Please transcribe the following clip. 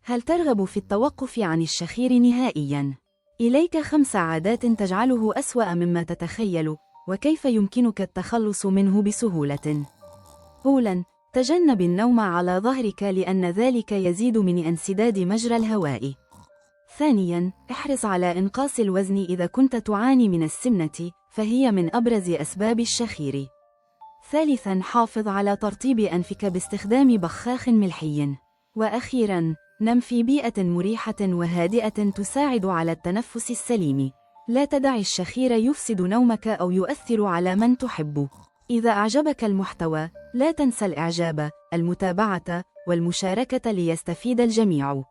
هل ترغب في التوقف عن الشخير نهائياً؟ إليك 5 عادات تجعله أسوأ مما تتخيل، وكيف يمكنك التخلص منه بسهولة. أولاً، تجنب النوم على ظهرك لأن ذلك يزيد من انسداد مجرى الهواء. ثانياً، احرص على إنقاص الوزن إذا كنت تعاني من السمنة، فهي من أبرز أسباب الشخير. ثالثاً، حافظ على ترطيب أنفك باستخدام بخاخ ملحي. وأخيراً، نم في بيئة مريحة وهادئة تساعد على التنفس السليم. لا تدع الشخير يفسد نومك أو يؤثر على من تحب. إذا أعجبك المحتوى، لا تنسى الإعجاب، المتابعة، والمشاركة ليستفيد الجميع.